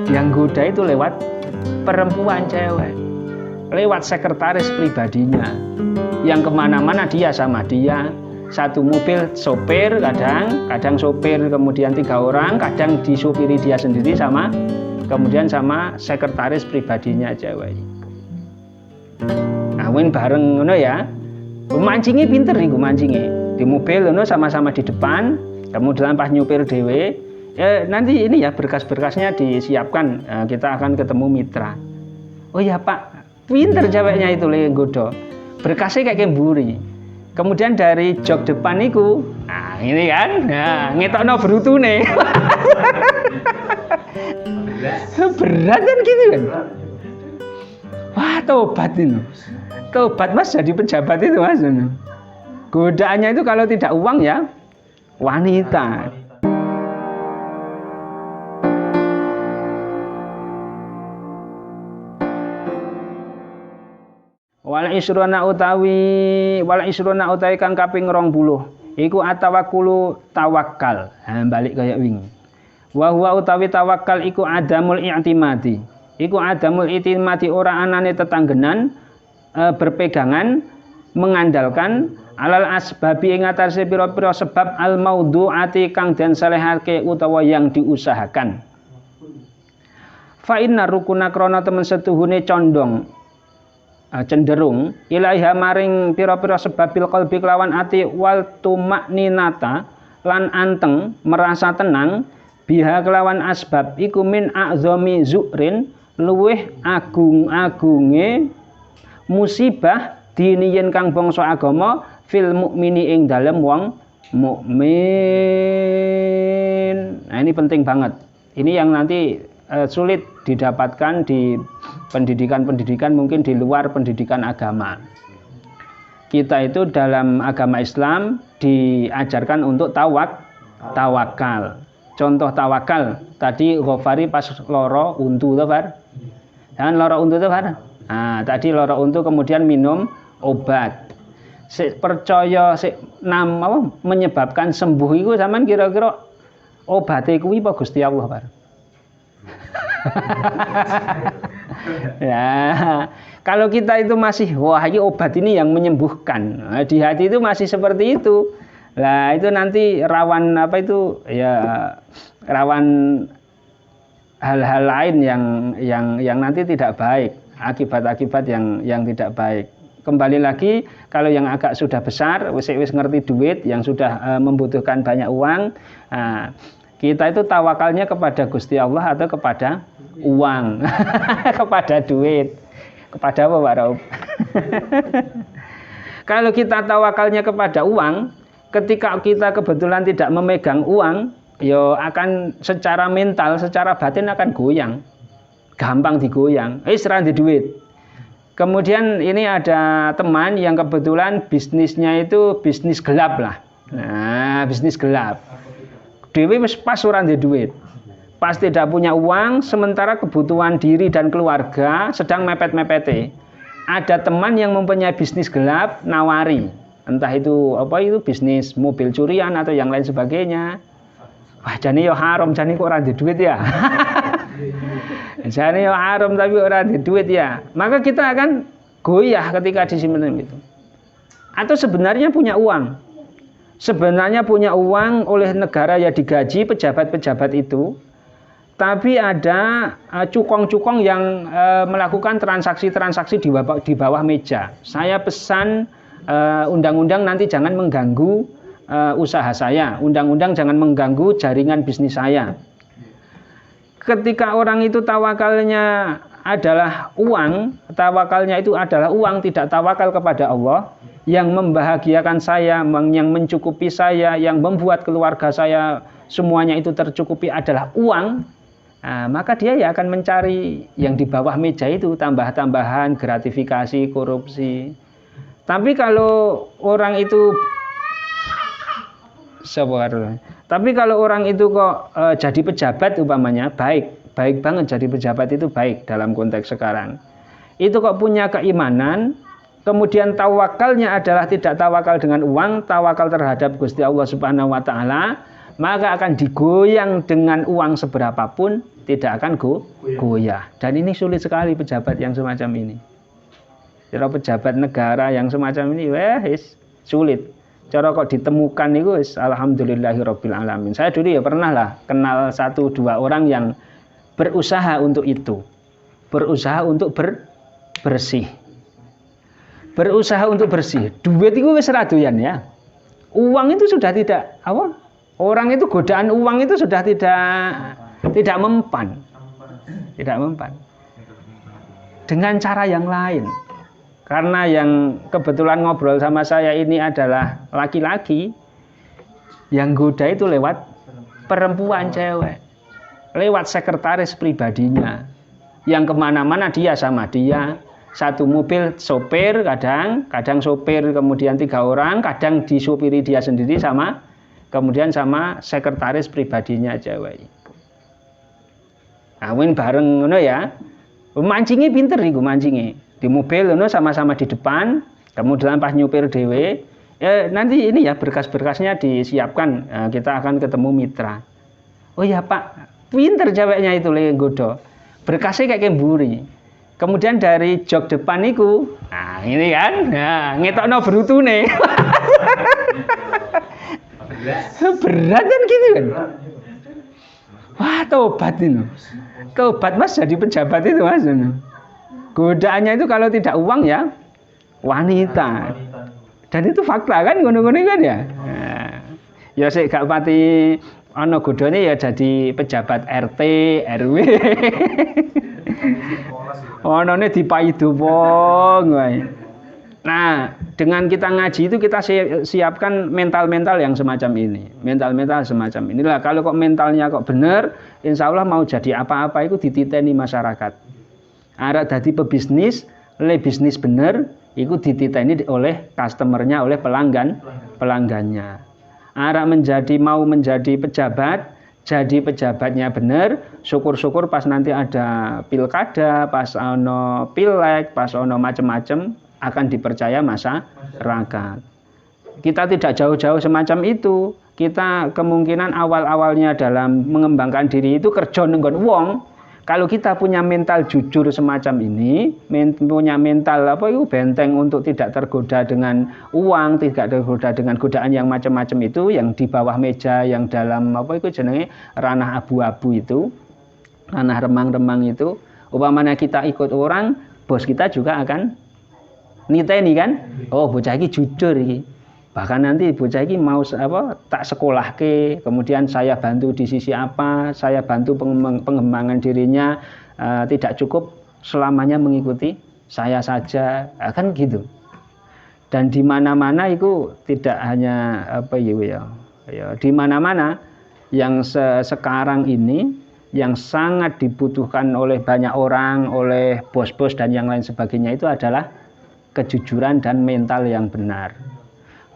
Yang goda itu lewat perempuan cewek, lewat sekretaris pribadinya. Yang kemana-mana dia sama dia. Satu mobil sopir, kadang sopir kemudian 3 orang, kadang disopiri dia sendiri kemudian sama sekretaris pribadinya cewek. Awin bareng ngono ya. Mancingnya pinter nih mancingnya. Di mobil ngono sama-sama di depan, kemudian pas nyupir dhewe, nanti ini ya berkas-berkasnya disiapkan, kita akan ketemu mitra. Oh ya Pak, pinter ceweknya itu le nggoda. Berkasnya kayak kemburi. Kemudian dari jok depan itu, nah ini kan, ngetokno brutune. Berat kan gitu kan. Wah tobat ini. Tobat Mas jadi pejabat itu Mas. Godaannya itu kalau tidak uang ya wanita. Wal isrona utawi kang kaping 20 iku atawakkulu tawakal. Balik kaya wingi. Wa huwa utawi tawakal iku adamul i'timadi. Iku adamul i'timadi ora anane tetanggenan, berpegangan, mengandalkan alal asbabi ing atase pira-pira sebab al maudhu'ati kang den salehake utawa yang diusahakan. Fa inna rukuna krana temen setuhune condong cenderung ilaiha maring pira-pira sebabil qalbi kelawan ati wal tumakninata lan anteng merasa tenang biha kelawan asbab iku min a'zami zu'rin luweh agung-agunge musibah diniyen kang bangsa agama fil mukmini ing dalem wong mukmin. Nah ini penting banget. Ini yang nanti sulit didapatkan di pendidikan-pendidikan mungkin di luar pendidikan agama. Kita itu dalam agama Islam diajarkan untuk tawakal. Contoh tawakal tadi Ghafari pas loro untu tuh Bar. Dan loro untu tuh Bar. Nah, tadi loro untu kemudian minum obat. Percaya menyebabkan sembuh itu sampean kira-kira obate kuwi apa Gusti Allah Bar. Ya, kalau kita itu masih wah ini obat ini yang menyembuhkan, di hati itu masih seperti itu. Lah itu nanti rawan rawan hal-hal lain yang nanti tidak baik, akibat-akibat yang tidak baik. Kembali lagi kalau yang agak sudah besar, wis ngerti duit, yang sudah membutuhkan banyak uang, kita itu tawakalnya kepada Gusti Allah atau kepada uang, kepada duit, kepada apa Pak Raub? Kalau kita tawakalnya kepada uang, ketika kita kebetulan tidak memegang uang, yo akan secara mental, secara batin akan goyang, gampang digoyang. Serah di duit. Kemudian ini ada teman yang kebetulan bisnisnya itu bisnis gelap lah. Nah, bisnis gelap. Dewi pas ora ndek duit. Pas tidak punya uang, sementara kebutuhan diri dan keluarga sedang mepet-mepete. Ada teman yang mempunyai bisnis gelap nawari, entah itu bisnis mobil curian atau yang lain sebagainya. Wah, jane yo haram, jane kok ora ndek duit ya. Jane yo haram tapi ora ndek duit ya. Maka kita akan goyah ketika disimpan itu. Atau sebenarnya punya uang. Sebenarnya punya uang oleh negara ya digaji pejabat-pejabat itu, tapi ada cukong-cukong yang melakukan transaksi-transaksi di bawah meja. Saya pesan undang-undang nanti jangan mengganggu usaha saya, undang-undang jangan mengganggu jaringan bisnis saya. Ketika orang itu tawakalnya adalah uang, tawakalnya itu adalah uang, tidak tawakal kepada Allah, yang membahagiakan saya, yang mencukupi saya, yang membuat keluarga saya semuanya itu tercukupi adalah uang, maka dia ya akan mencari yang di bawah meja itu, tambah-tambahan, gratifikasi, korupsi. Tapi kalau orang itu kok jadi pejabat umpamanya, baik banget jadi pejabat itu baik dalam konteks sekarang. Itu kok punya keimanan, kemudian tawakalnya adalah tidak tawakal dengan uang, tawakal terhadap Gusti Allah Subhanahu wa taala, maka akan digoyang dengan uang seberapapun, tidak akan goyah. Dan ini sulit sekali pejabat yang semacam ini. Cara pejabat negara yang semacam ini sulit. Cara kok ditemukan itu alhamdulillahirabbil alamin. Saya dulu ya pernah lah kenal 1-2 orang yang berusaha untuk itu. Berusaha untuk bersih. Berusaha untuk bersih. Duit itu wis radoyan ya. Uang itu sudah tidak orang itu godaan uang itu sudah tidak mempan. Tidak mempan. Dengan cara yang lain. Karena yang kebetulan ngobrol sama saya ini adalah laki-laki, yang goda itu lewat perempuan cewek. Lewat sekretaris pribadinya. Yang kemana-mana dia sama dia. Satu mobil sopir, kadang sopir kemudian 3 orang, kadang disopiri dia sendiri kemudian sama sekretaris pribadinya cewek. Kawin bareng ngono ya. Mancingi pinter iku mancingi. Di mobil ngono sama-sama di depan, kemudian pas nyupir dhewe, nanti ini ya berkas-berkasnya disiapkan. Kita akan ketemu mitra. Oh ya Pak, pinter ceweknya itu le nggoda. Berkasnya kayak kemburi. Kemudian dari jok depan itu, nah ini kan, ngetokno berutune. Berat kan gitu kan. Wah tobat itu. Tobat Mas jadi pejabat itu Mas. Godaannya itu kalau tidak uang ya wanita. Dan itu fakta kan ngono-ngono kan ya. Ya sik gak pati ana godone ya jadi pejabat RT, RW. Onone dipaido wong wae. Nah, dengan kita ngaji itu kita siapkan mental-mental yang semacam ini. Mental-mental semacam inilah. Kalau kok mentalnya kok benar, insya Allah mau jadi apa-apa itu dititeni masyarakat. Arek dadi pebisnis, le bisnis bener, itu dititeni oleh customernya, oleh pelanggannya. Arek mau menjadi pejabat, jadi pejabatnya bener, syukur-syukur pas nanti ada pilkada, pas ono pileg, pas ono macem-macem akan dipercaya masyarakat. Kita tidak jauh-jauh semacam itu. Kita kemungkinan awal-awalnya dalam mengembangkan diri itu kerja nenggon wong. Kalau kita punya mental jujur semacam ini, punya mental itu benteng untuk tidak tergoda dengan uang, tidak tergoda dengan godaan yang macam-macam itu, yang di bawah meja, yang dalam jenenge ranah abu-abu itu, ranah remang-remang itu. Umpamanya kita ikut orang, bos kita juga akan niteni kan? Oh, bocah iki jujur iki. Bahkan nanti bocah ini mau tak sekolahke, kemudian saya bantu di sisi apa, saya bantu pengembangan dirinya, tidak cukup selamanya mengikuti saya saja, kan gitu. Dan di mana-mana itu tidak hanya di mana-mana yang sekarang ini yang sangat dibutuhkan oleh banyak orang, oleh bos-bos dan yang lain sebagainya itu adalah kejujuran dan mental yang benar.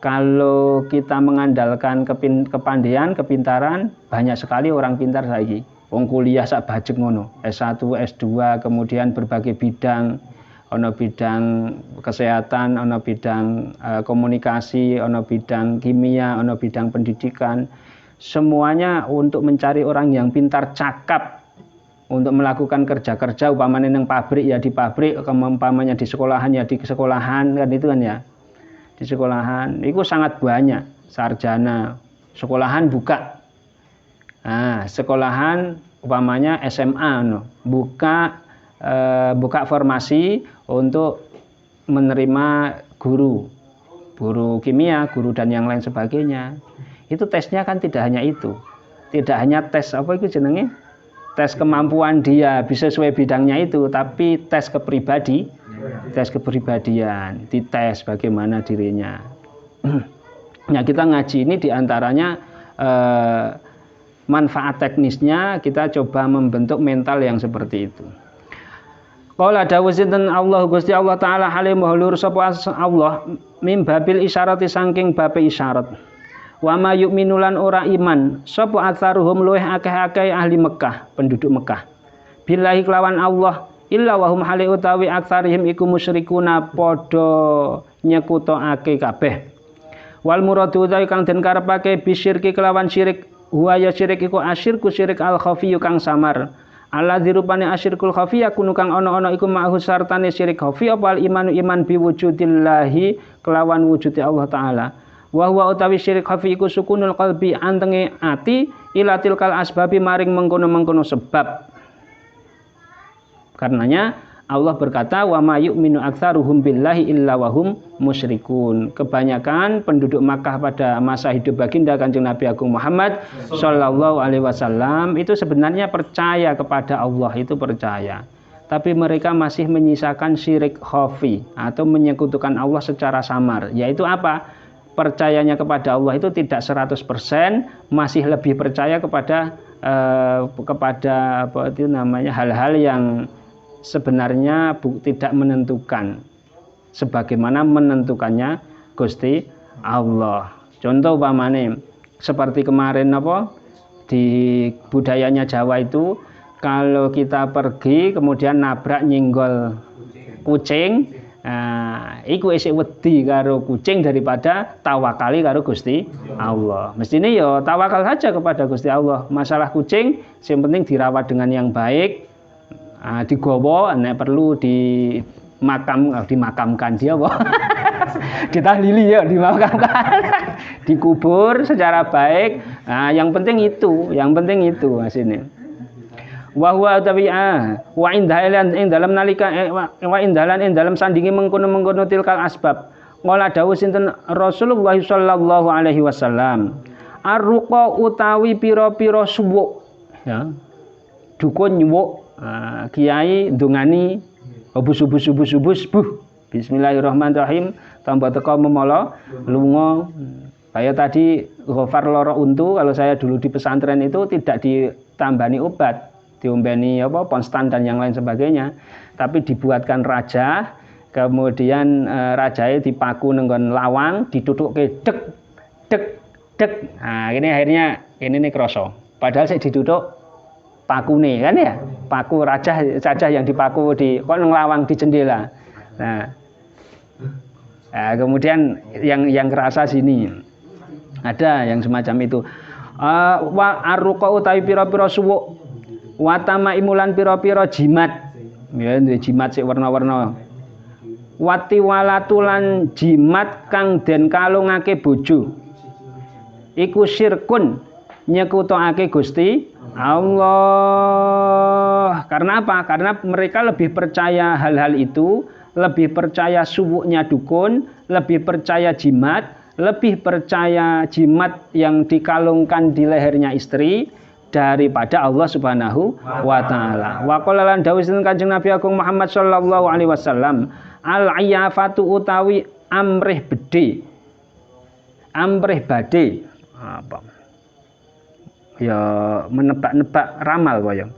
Kalau kita mengandalkan kepandaian, kepintaran, banyak sekali orang pintar saiki. Wong kuliah sak bajek ngono, S1, S2, kemudian berbagai bidang, ono bidang kesehatan, ono bidang komunikasi, ono bidang kimia, ono bidang pendidikan. Semuanya untuk mencari orang yang pintar cakap untuk melakukan kerja-kerja, umpamanya yang pabrik ya di pabrik, umpamanya di sekolahan ya di sekolahan, kan itu kan ya. Di sekolahan itu sangat banyak sarjana, sekolahan buka. Nah, sekolahan umpamanya SMA buka formasi untuk menerima guru kimia, guru dan yang lain sebagainya. Itu tesnya kan tidak hanya itu. Tidak hanya tes tes kemampuan dia bisa sesuai bidangnya itu, tapi tes kepribadian, dites bagaimana dirinya. Nah, kita ngaji ini diantaranya manfaat teknisnya kita coba membentuk mental yang seperti itu. Qala dawuh sinten Allah Gusti Allah taala halim mahlur sapa Allah mim babil isyarati saking babe isyarat. Wa ma yu'minulan ora iman sapa atsaruhum luweh akeh-akeh ahli Mekah, penduduk Mekah. Billahi kelawan Allah illa wahum hali utawi aktsarihim iku musyrikuna padha nyekutokake kabeh. Wal muradu utawi kang den karepake bisyirki kelawan syirik, wa ya syirik iku asyirku syirik al khafiyyu kang samar. Alladzi rupane asyirkul khafi yakunu kang ana-ana iku ma'hu sartane syirik khafi apa al-imanu iman bi wujudillahi kelawan wujude Allah taala. Wa huwa utawi syirik khafi iku sukunul qalbi antenge ati ila tilkal asbabi maring mengkono-mengkono sebab. Karenanya Allah berkata wa ma yu'minu aktsaruhum billahi illa wahum musyrikun. Kebanyakan penduduk Makkah pada masa hidup baginda Kanjeng Nabi Agung Muhammad sallallahu alaihi wasallam itu sebenarnya percaya kepada Allah, itu percaya. Tapi mereka masih menyisakan syirik khafi atau menyekutukan Allah secara samar. Yaitu apa? Percayanya kepada Allah itu tidak 100%, masih lebih percaya kepada apa itu namanya hal-hal yang sebenarnya tidak menentukan sebagaimana menentukannya Gusti Allah. Contoh umpamane seperti kemarin apa di budayanya Jawa itu kalau kita pergi kemudian nabrak nyenggol kucing, iku isih wedi karo kucing daripada tawakali karo Gusti Allah. Mestine ya tawakal saja kepada Gusti Allah. Masalah kucing yang penting dirawat dengan yang baik. Digowo nek perlu dimakamkan dia ditahlili ya dimakamkan dikubur secara baik. Yang penting itu asine wa huwa tabi'ah wa indalan ing dalam nalika wa indalan ing dalam sandingi mengkono-mengkono tilkal asbab ngola dawuh sinten Rasulullah sallallahu alaihi wasallam arruqa utawi pira-pira suwuk ya dukun nyuwuk kiai ndungani obus bismillahirrahmanirrahim tambah teko memolo lunga kayak tadi ghafar loro untu. Kalau saya dulu di pesantren itu tidak ditambani obat, diombeni apa ponstan dan yang lain sebagainya, tapi dibuatkan raja, kemudian rajanya dipaku nenggon lawang, ditutuke dek dek dek. Ini akhirnya ini kroso padahal saya ditutup paku nih kan ya, paku raja yang dipaku di ngelawang di jendela. Kemudian yang kerasa sini ada yang semacam itu. Wa arruqa utawi pira-pira suwuk, watama imulan pira-pira jimat, ya jimat sik warna-warna. Wati walatulan jimat kang den kalungake bojo. Iku syirkun nyekutokake Gusti Allah. Karena apa? Karena mereka lebih percaya hal-hal itu, lebih percaya suwuknya dukun, lebih percaya jimat, lebih percaya jimat yang dikalungkan di lehernya istri daripada Allah Subhanahu wa taala. Wa qala lan dawuh Kanjeng Nabi Agung Muhammad sallallahu alaihi wasallam, al-iyafatu utawi amrih bede. Amrih bade. Apa? Ya menebak-nebak ramal kaya.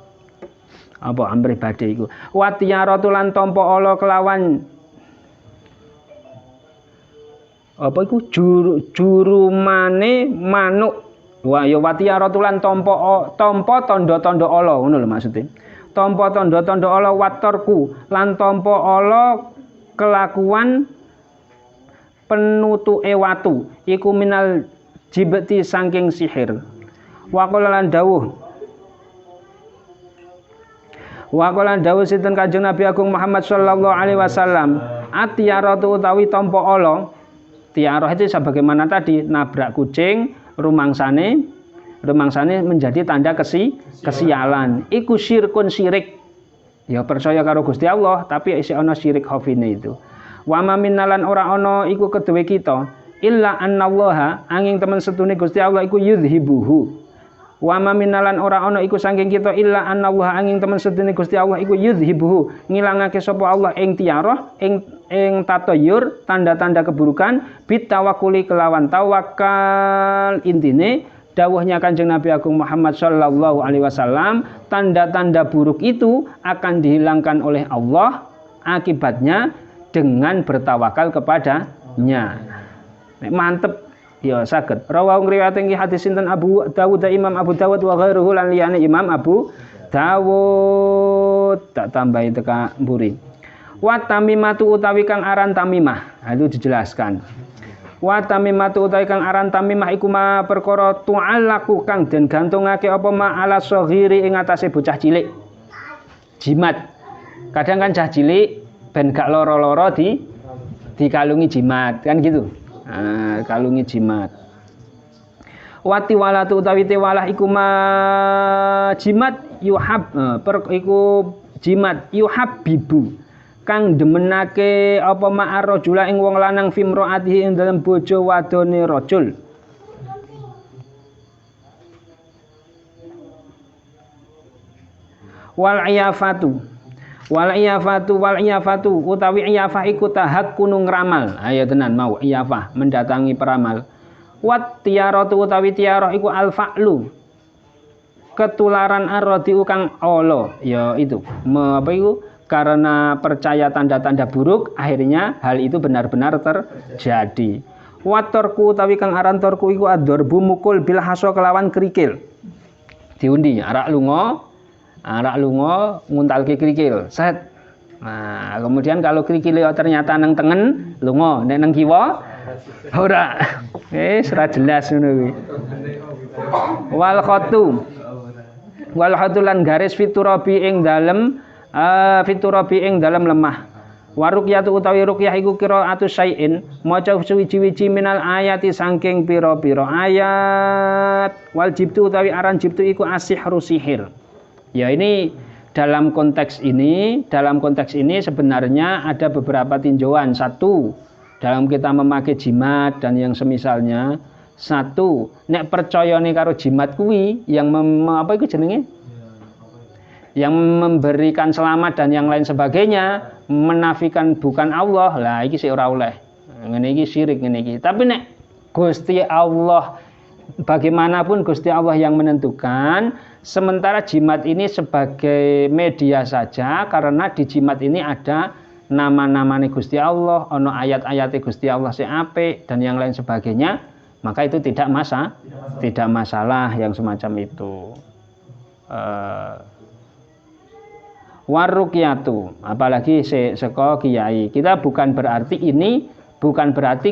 Apa amrih badhe iku? Watiyaratu lan tampa ala kelawan apa iku jurumane manuk. Wah ya watiyaratu lan tampa tanda-tanda ala ngono lho maksude. Tampa tanda-tanda ala watorku lan tampa ala kelakuan penutuke watu iku minal jibti saking sihir. Wa qala lan dawuh sinten Kanjeng Nabi Agung Muhammad sallallahu alaihi wasallam, atiyaratu utawi tampa ala. Tiarah itu sebagaimana tadi nabrak kucing rumangsane menjadi tanda kesialan. Iku syirkun syirik. Ya percaya karo Gusti Allah tapi isih ana syirik khafine itu. Wa ma minnalan ora ana iku keduwe kita illa annallaha angin temen setune Gusti Allah iku yudhibuhu. Wa ma minalan ora ana iku saking kita illa annallaha angin temen setune Gusti Allah iku yudhibuhu ngilangake sapa Allah ing tiarah ing tatayur tanda-tanda keburukan bitawakuli kelawan tawakal. Intine dawuhnya Kanjeng Nabi Agung Muhammad sallallahu alaihi wasallam, tanda-tanda buruk itu akan dihilangkan oleh Allah akibatnya dengan bertawakal kepadanya. Mantep ya saged. Rawahu ngriwayatake hadis sinten Abu Dawud, Imam Abu Dawud wa ghairuhu lan liyane Imam Abu Dawud. Tak tambahi teka mburi. Wa tamimatu utawi kang aran tamimah. Itu dijelaskan. Wa tamimatu utawi kang aran tamimah iku ma perkara tu'allaku kang den gantungake apa ma ala shaghiri ing atase bocah cilik. jimat. Kadang kan cah cilik ben gak loro-loro dikalungi jimat kan gitu. Nah, kalungi jimat. Wati walatu utawi tiwalah iku ma jimat yuhab iku jimat yuhab bibu kang demenake apa ma'arrajula ing wong lanang fimroatihi ing dalem bojo wadone rajul. Wal iyafatu utawi iyafah iku tahakkunung ramal. Ayo tenan mau iyafah mendatangi peramal. Wat tiaratu utawi tiarah iku al-fa'lu ketularan ar-radiu kang ala. Ya itu apa itu karena percaya tanda-tanda buruk akhirnya hal itu benar-benar terjadi. Watorku utawi kang aran torku iku ad-darbu mukul bil haso kelawan kerikil. Diundi arak lunga nguntalke kerikil. Set. Nah, kemudian kalau kerikil ternyata nang tengen lunga, nek nang kiwa ora. Ora jelas ngono kuwi. Wal khatu lan garis fiturabi ing dalem lemah. Waruqyatu utawi ruqyah iku qiraatu syai'in maca suwi-wiji minal ayati saking pira-pira ayat. Wal jibtu utawi aran jibtu iku asihru sihir. Ya ini dalam konteks ini sebenarnya ada beberapa tinjauan. Satu, dalam kita memakai jimat dan yang semisalnya. Satu, nek percayane karo jimat kuwi yang apa iku jenenge? Yang memberikan selamat dan yang lain sebagainya, menafikan bukan Allah. Lah iki sik ora oleh. Ngene iki syirik ngene iki. Tapi nek Gusti Allah, bagaimanapun Gusti Allah yang menentukan, sementara jimat ini sebagai media saja karena di jimat ini ada nama-namane Gusti Allah, ono ayat-ayate Gusti Allah sing apik dan yang lain sebagainya, maka itu tidak masalah yang semacam itu. Waruqyatu, apalagi seko kiai. Kita bukan berarti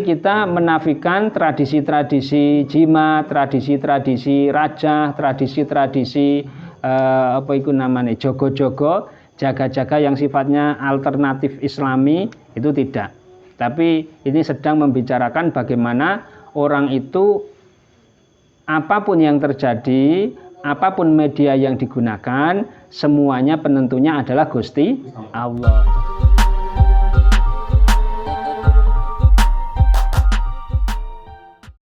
kita menafikan tradisi-tradisi jimat, tradisi-tradisi raja, tradisi-tradisi apa itu namanya jogo-jogo, jaga-jaga yang sifatnya alternatif Islami, itu tidak. Tapi ini sedang membicarakan bagaimana orang itu apapun yang terjadi, apapun media yang digunakan, semuanya penentunya adalah Gusti Allah.